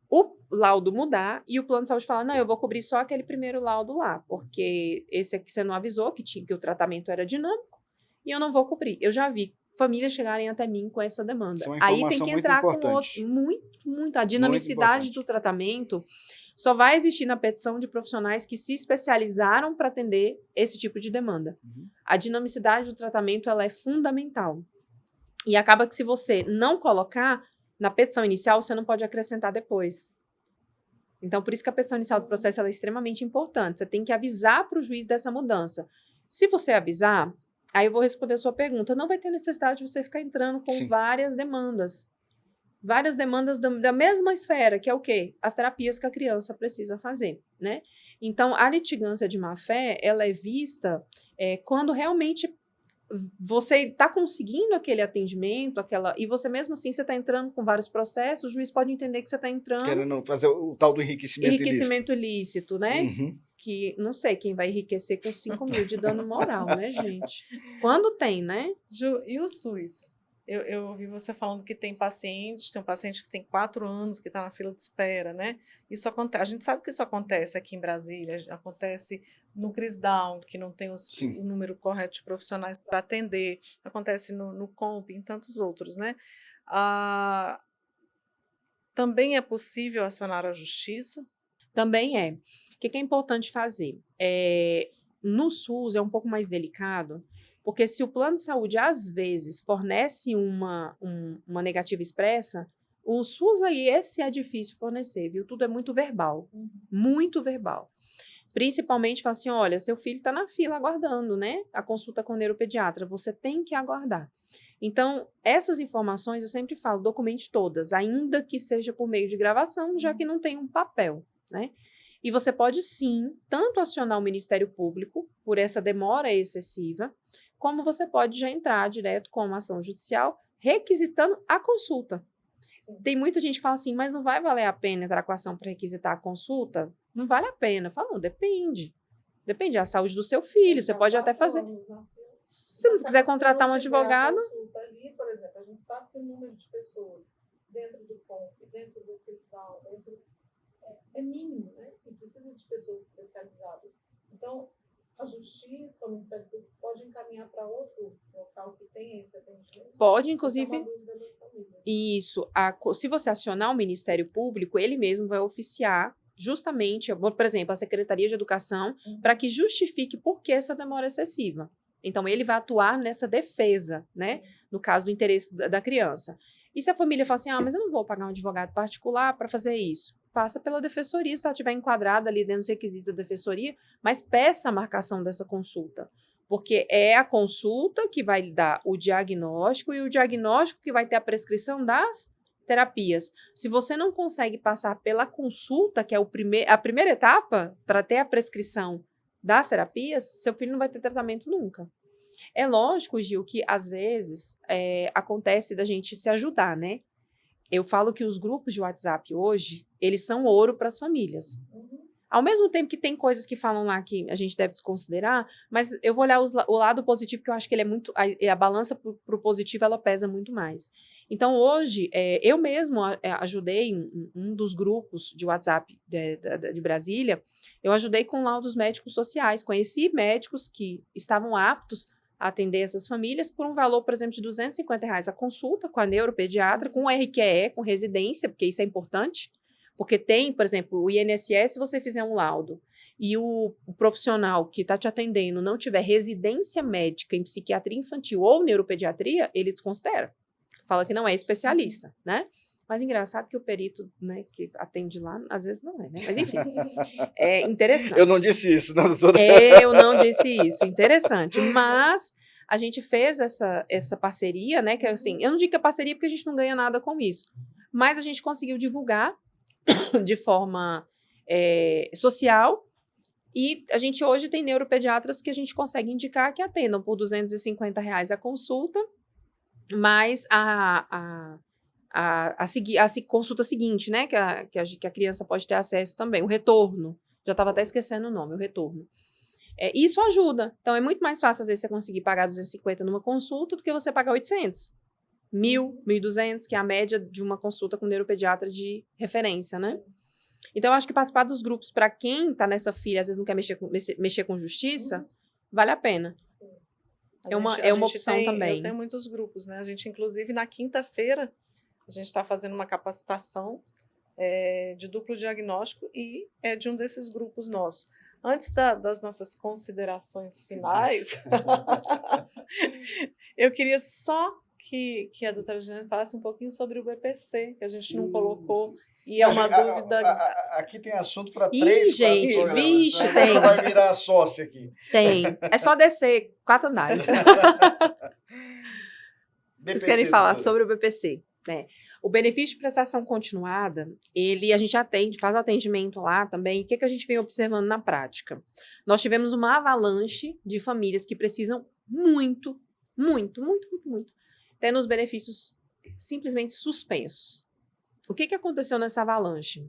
o laudo mudar e o plano de saúde falar, não, eu vou cobrir só aquele primeiro laudo lá, porque esse aqui você não avisou que o tratamento era dinâmico e eu não vou cobrir. Eu já vi famílias chegarem até mim com essa demanda. Isso é uma aí tem que entrar muito com outro, muito, a dinamicidade do tratamento. Só vai existir na petição de profissionais que se especializaram para atender esse tipo de demanda. A dinamicidade do tratamento ela é fundamental. E acaba que se você não colocar na petição inicial, você não pode acrescentar depois. Então, por isso que a petição inicial do processo ela é extremamente importante. Você tem que avisar para o juiz dessa mudança. Se você avisar, aí eu vou responder a sua pergunta. Não vai ter necessidade de você ficar entrando com Sim. várias demandas. Várias demandas da mesma esfera, que é o quê? As terapias que a criança precisa fazer, né? Então, a litigância de má-fé, ela é vista quando realmente você está conseguindo aquele atendimento, e você mesmo assim, você está entrando com vários processos, o juiz pode entender que você está entrando... Querendo fazer o tal do enriquecimento ilícito, né? Uhum. Que não sei quem vai enriquecer com 5 mil de dano moral, né, gente? Quando tem, né? Ju, e o SUS? Eu ouvi você falando que tem um paciente que tem 4 anos que está na fila de espera, né? Isso acontece, a gente sabe que isso acontece aqui em Brasília, acontece no CRISDAL, que não tem o número correto de profissionais para atender, acontece no COMP, em tantos outros, né? Também é possível acionar a justiça? Também é. O que é importante fazer? No SUS é um pouco mais delicado, porque se o plano de saúde, às vezes, fornece uma negativa expressa, o SUS aí, esse é difícil fornecer, viu? Tudo é muito verbal. Muito verbal. Principalmente, fala assim, olha, seu filho está na fila aguardando, né? A consulta com o neuropediatra, você tem que aguardar. Então, essas informações, eu sempre falo, documente todas, ainda que seja por meio de gravação, já que não tem um papel, né? E você pode, sim, tanto acionar o Ministério Público por essa demora excessiva, como você pode já entrar direto com uma ação judicial requisitando a consulta. Tem muita gente que fala assim, mas não vai valer a pena entrar com a ação para requisitar a consulta? Não vale a pena. Eu falo, não, depende. Depende da saúde do seu filho, você pode até fazer. Se não quiser contratar um advogado... Ali, por exemplo, a gente sabe que o número de pessoas dentro do COMP, dentro do CRISDAL, é mínimo, né? E precisa de pessoas especializadas. Então, a Justiça, o Ministério Público pode encaminhar para outro local que tenha esse atendimento? Pode, inclusive... É uma dúvida das famílias. Isso. Se você acionar o Ministério Público, ele mesmo vai oficiar justamente, por exemplo, a Secretaria de Educação, para que justifique por que essa demora excessiva. Então, ele vai atuar nessa defesa, né? No caso do interesse da criança. E se a família fala assim, mas eu não vou pagar um advogado particular para fazer isso? Faça pela defensoria, se ela estiver enquadrada ali dentro dos requisitos da defensoria, mas peça a marcação dessa consulta, porque é a consulta que vai dar o diagnóstico e o diagnóstico que vai ter a prescrição das terapias. Se você não consegue passar pela consulta, que é a primeira etapa para ter a prescrição das terapias, seu filho não vai ter tratamento nunca. É lógico, Gil, que às vezes acontece da gente se ajudar, né? Eu falo que os grupos de WhatsApp hoje, eles são ouro para as famílias. Ao mesmo tempo que tem coisas que falam lá que a gente deve desconsiderar, mas eu vou olhar o lado positivo, que eu acho que ele é muito... A balança para o positivo, ela pesa muito mais. Então, hoje, eu mesmo ajudei um dos grupos de WhatsApp de Brasília, eu ajudei com laudos médicos sociais. Conheci médicos que estavam aptos a atender essas famílias por um valor, por exemplo, de R$250 a consulta com a neuropediatra, com RQE, com residência, porque isso é importante. Porque tem, por exemplo, o INSS, se você fizer um laudo e o profissional que está te atendendo não tiver residência médica em psiquiatria infantil ou neuropediatria, ele desconsidera. Fala que não é especialista, né? Mas engraçado que o perito, né, que atende lá, às vezes não é, né? Mas enfim, é interessante. Eu não disse isso, não, doutora. Eu não disse isso, interessante. Mas a gente fez essa parceria, né? Que assim, eu não digo que é parceria porque a gente não ganha nada com isso. Mas a gente conseguiu divulgar de forma social, e a gente hoje tem neuropediatras que a gente consegue indicar que atendam por R$250 a consulta, mais a consulta seguinte, né, que a criança pode ter acesso também, o retorno, já estava até esquecendo o nome, o retorno. Isso ajuda, então é muito mais fácil às vezes você conseguir pagar 250 numa consulta do que você pagar 800. 1.000, 1.200, que é a média de uma consulta com neuropediatra de referência, né? Então, eu acho que participar dos grupos, para quem está nessa fila, às vezes não quer mexer com justiça, vale a pena. É uma opção também. Eu tenho muitos grupos, né? A gente, inclusive, na quinta-feira, a gente está fazendo uma capacitação de duplo diagnóstico e é de um desses grupos nossos. Antes das nossas considerações finais, eu queria só que a doutora Juliana falasse um pouquinho sobre o BPC, que a gente não colocou, e é uma dúvida... Aqui tem assunto para 3, 4 gente, programas. vixe, Então, tem. vai virar sócia aqui. Tem. É só descer 4 andares. Vocês querem falar sobre o BPC? O benefício de prestação continuada, a gente atende, faz atendimento lá também. O que a gente vem observando na prática? Nós tivemos uma avalanche de famílias que precisam muito, tendo os benefícios simplesmente suspensos. O que aconteceu nessa avalanche?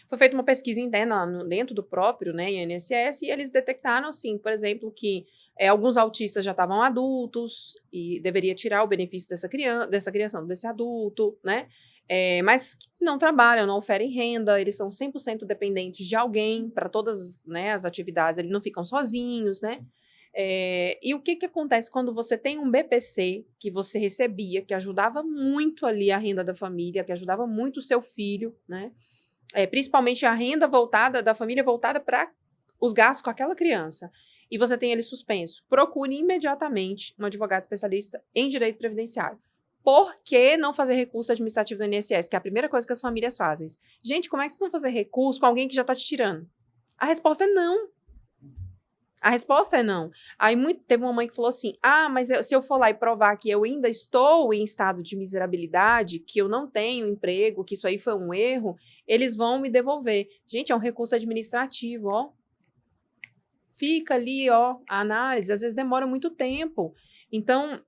Foi feita uma pesquisa interna dentro do próprio INSS e eles detectaram, assim, por exemplo, que alguns autistas já estavam adultos e deveria tirar o benefício dessa criação desse adulto, né? Mas não trabalham, não oferem renda, eles são 100% dependentes de alguém para todas, né, as atividades, eles não ficam sozinhos, né? E o que acontece quando você tem um BPC que você recebia, que ajudava muito ali a renda da família, que ajudava muito o seu filho, né? Principalmente a renda da família voltada para os gastos com aquela criança. E você tem ele suspenso. Procure imediatamente um advogado especialista em direito previdenciário. Por que não fazer recurso administrativo do INSS? Que é a primeira coisa que as famílias fazem. Gente, como é que vocês vão fazer recurso com alguém que já está te tirando? A resposta é não. A resposta é não. Aí teve uma mãe que falou assim, mas se eu for lá e provar que eu ainda estou em estado de miserabilidade, que eu não tenho emprego, que isso aí foi um erro, eles vão me devolver. Gente, é um recurso administrativo, ó. Fica ali, ó, a análise, às vezes demora muito tempo. Então,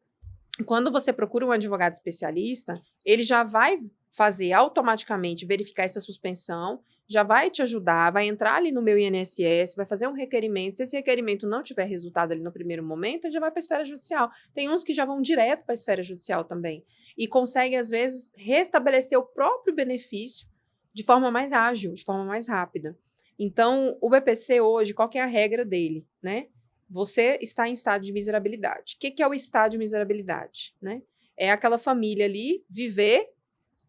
quando você procura um advogado especialista, ele já vai fazer automaticamente, verificar essa suspensão, já vai te ajudar, vai entrar ali no meu INSS, vai fazer um requerimento. Se esse requerimento não tiver resultado ali no primeiro momento, ele já vai para a esfera judicial. Tem uns que já vão direto para a esfera judicial também. E conseguem, às vezes, restabelecer o próprio benefício de forma mais ágil, de forma mais rápida. Então, o BPC hoje, qual que é a regra dele, né? Você está em estado de miserabilidade. O que é o estado de miserabilidade, né? É aquela família ali viver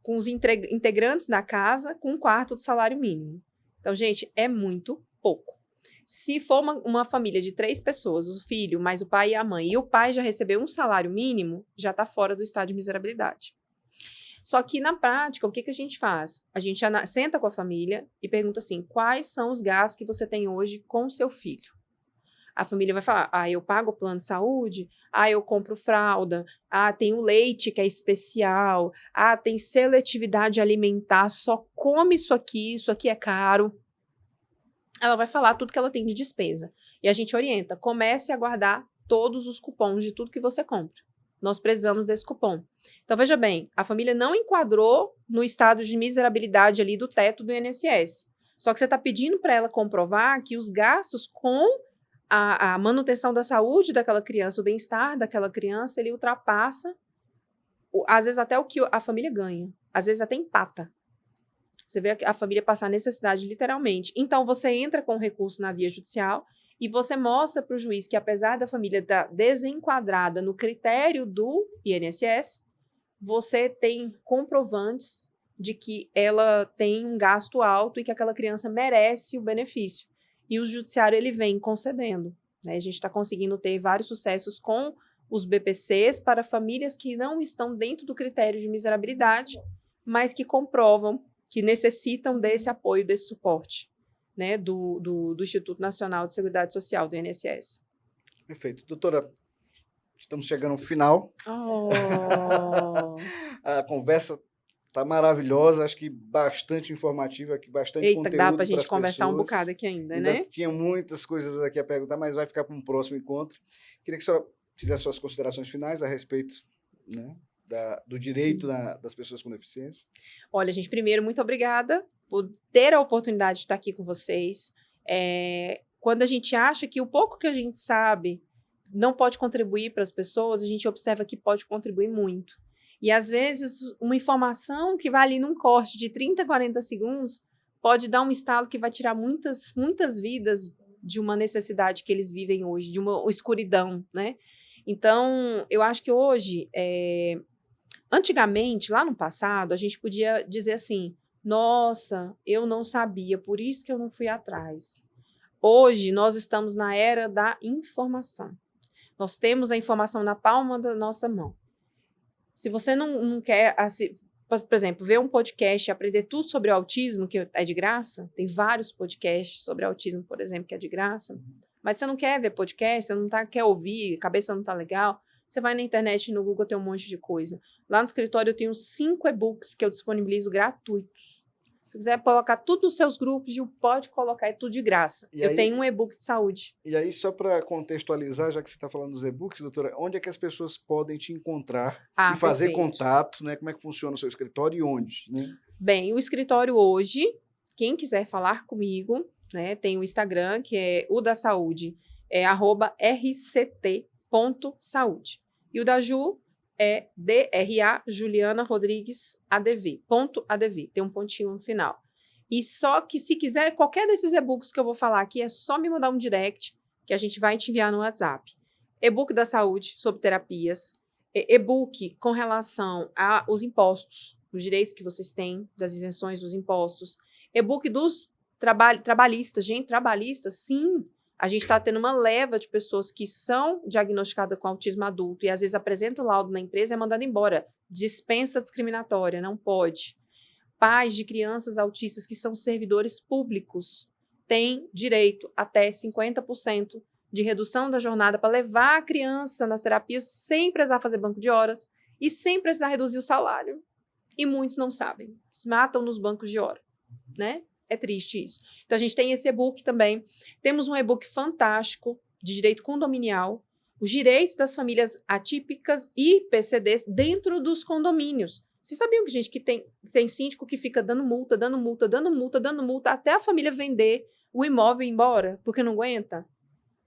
com os integrantes da casa com 1/4 do salário mínimo. Então, gente, é muito pouco. Se for uma família de 3 pessoas, o filho, mais o pai e a mãe, e o pai já recebeu um salário mínimo, já está fora do estado de miserabilidade. Só que, na prática, o que a gente faz? A gente senta com a família e pergunta assim, quais são os gastos que você tem hoje com o seu filho? A família vai falar, eu pago o plano de saúde, eu compro fralda, tem o leite que é especial, tem seletividade alimentar, só come isso aqui é caro. Ela vai falar tudo que ela tem de despesa. E a gente orienta, comece a guardar todos os cupons de tudo que você compra. Nós precisamos desse cupom. Então, veja bem, a família não enquadrou no estado de miserabilidade ali do teto do INSS. Só que você está pedindo para ela comprovar que os gastos com a manutenção da saúde daquela criança, o bem-estar daquela criança, ele ultrapassa, às vezes, até o que a família ganha. Às vezes, até empata. Você vê a família passar necessidade, literalmente. Então, você entra com o recurso na via judicial e você mostra para o juiz que, apesar da família estar desenquadrada no critério do INSS, você tem comprovantes de que ela tem um gasto alto e que aquela criança merece o benefício. E o judiciário, ele vem concedendo, né? A gente está conseguindo ter vários sucessos com os BPCs para famílias que não estão dentro do critério de miserabilidade, mas que comprovam que necessitam desse apoio, desse suporte, né, do Instituto Nacional de Seguridade Social, do INSS. Perfeito. Doutora, estamos chegando ao final. A conversa está maravilhosa, acho que bastante informativa, aqui bastante conteúdo. Dá para a gente conversar um bocado aqui ainda, né? Tinha muitas coisas aqui a perguntar, mas vai ficar para um próximo encontro. Queria que a senhora fizesse suas considerações finais a respeito, né, do direito das pessoas com deficiência. Olha, gente, primeiro, muito obrigada por ter a oportunidade de estar aqui com vocês. Quando a gente acha que o pouco que a gente sabe não pode contribuir para as pessoas, a gente observa que pode contribuir muito. E, às vezes, uma informação que vai ali num corte de 30, 40 segundos pode dar um estalo que vai tirar muitas, muitas vidas de uma necessidade que eles vivem hoje, de uma escuridão, né? Então, eu acho que hoje, antigamente, lá no passado, a gente podia dizer assim, Nossa, eu não sabia, por isso que eu não fui atrás. Hoje, nós estamos na era da informação. Nós temos a informação na palma da nossa mão. Se você não quer, por exemplo, ver um podcast e aprender tudo sobre o autismo, que é de graça, tem vários podcasts sobre autismo, por exemplo, que é de graça, mas você não quer ver podcast, você não quer ouvir, a cabeça não está legal, você vai na internet e no Google tem um monte de coisa. Lá no escritório eu tenho 5 e-books que eu disponibilizo gratuitos. Se quiser colocar tudo nos seus grupos, pode colocar, é tudo de graça. Eu tenho um e-book de saúde. E aí, só para contextualizar, já que você está falando dos e-books, doutora, onde é que as pessoas podem te encontrar e fazer contato, né? Como é que funciona o seu escritório e onde? Né? Bem, o escritório hoje, quem quiser falar comigo, né, tem o Instagram, que é o da saúde, é @rct.saúde. E o da Ju é DRA Juliana Rodrigues ADV, .adv, tem um pontinho no final. E só que se quiser, qualquer desses e-books que eu vou falar aqui, é só me mandar um direct, que a gente vai te enviar no WhatsApp. E-book da saúde sobre terapias, e-book com relação aos impostos, os direitos que vocês têm, das isenções dos impostos, e-book dos trabalhistas, gente, trabalhistas, sim, a gente está tendo uma leva de pessoas que são diagnosticadas com autismo adulto e às vezes apresentam o laudo na empresa e é mandado embora. Dispensa discriminatória, não pode. Pais de crianças autistas que são servidores públicos têm direito até 50% de redução da jornada para levar a criança nas terapias sem precisar fazer banco de horas e sem precisar reduzir o salário. E muitos não sabem. Se matam nos bancos de hora, né? É triste isso. Então, a gente tem esse e-book também. Temos um e-book fantástico de direito condominial, os direitos das famílias atípicas e PCDs dentro dos condomínios. Vocês sabiam que, gente, que tem síndico que fica dando multa, até a família vender o imóvel e ir embora, porque não aguenta?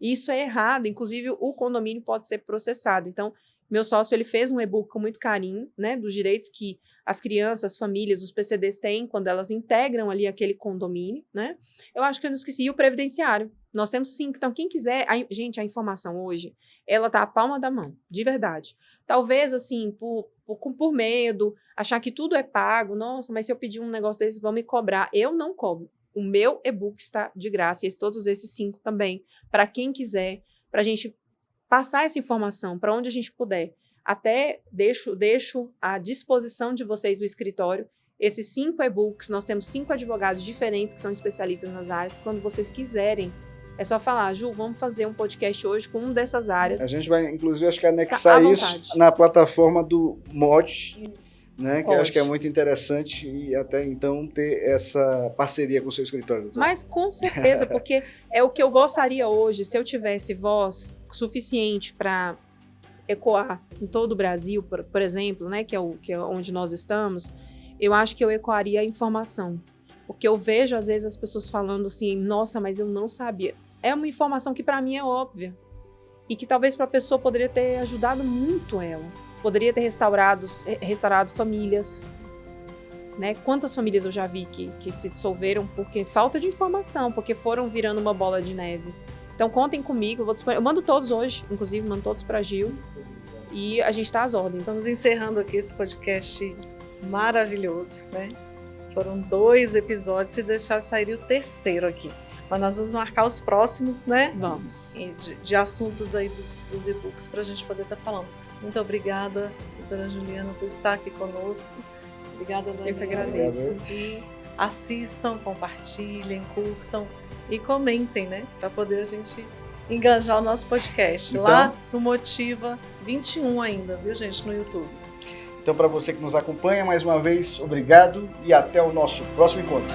Isso é errado. Inclusive, o condomínio pode ser processado. Então, meu sócio, ele fez um e-book com muito carinho, né, dos direitos que as crianças, as famílias, os PCDs têm quando elas integram ali aquele condomínio, né? Eu acho que eu não esqueci. E o previdenciário. Nós temos 5. Então, quem quiser... gente, a informação hoje, ela tá à palma da mão, de verdade. Talvez, assim, por medo, achar que tudo é pago. Nossa, mas se eu pedir um negócio desse, vão me cobrar. Eu não cobro. O meu e-book está de graça. E todos esses 5 também. Para quem quiser, para a gente passar essa informação para onde a gente puder. Até deixo à disposição de vocês o escritório. Esses 5 e-books, nós temos 5 advogados diferentes que são especialistas nas áreas. Quando vocês quiserem, é só falar, Ju, vamos fazer um podcast hoje com uma dessas áreas. A gente vai, inclusive, acho que anexar isso na plataforma do MOD, né? Que eu acho que é muito interessante e até então ter essa parceria com o seu escritório. Doutor. Mas com certeza, porque é o que eu gostaria hoje, se eu tivesse voz suficiente para ecoar em todo o Brasil, por exemplo, né, que é onde nós estamos, eu acho que eu ecoaria a informação. Porque eu vejo, às vezes, as pessoas falando assim, nossa, mas eu não sabia. É uma informação que, para mim, é óbvia. E que talvez para a pessoa poderia ter ajudado muito ela. Poderia ter restaurado famílias. Né? Quantas famílias eu já vi que se dissolveram porque falta de informação, porque foram virando uma bola de neve. Então, contem comigo, eu mando todos hoje, inclusive, mando todos para a Gil, e a gente está às ordens. Estamos encerrando aqui esse podcast maravilhoso, né? Foram 2 episódios, se deixar sair o 3º aqui. Mas nós vamos marcar os próximos, né? Vamos. De assuntos aí dos e-books para a gente poder estar falando. Muito obrigada, doutora Juliana, por estar aqui conosco. Obrigada, Daniela. Eu que agradeço. E assistam, compartilhem, curtam e comentem, né? Para poder a gente engajar o nosso podcast. Então, lá no Motiva 21 ainda, viu, gente? No YouTube. Então, para você que nos acompanha, mais uma vez, obrigado e até o nosso próximo encontro.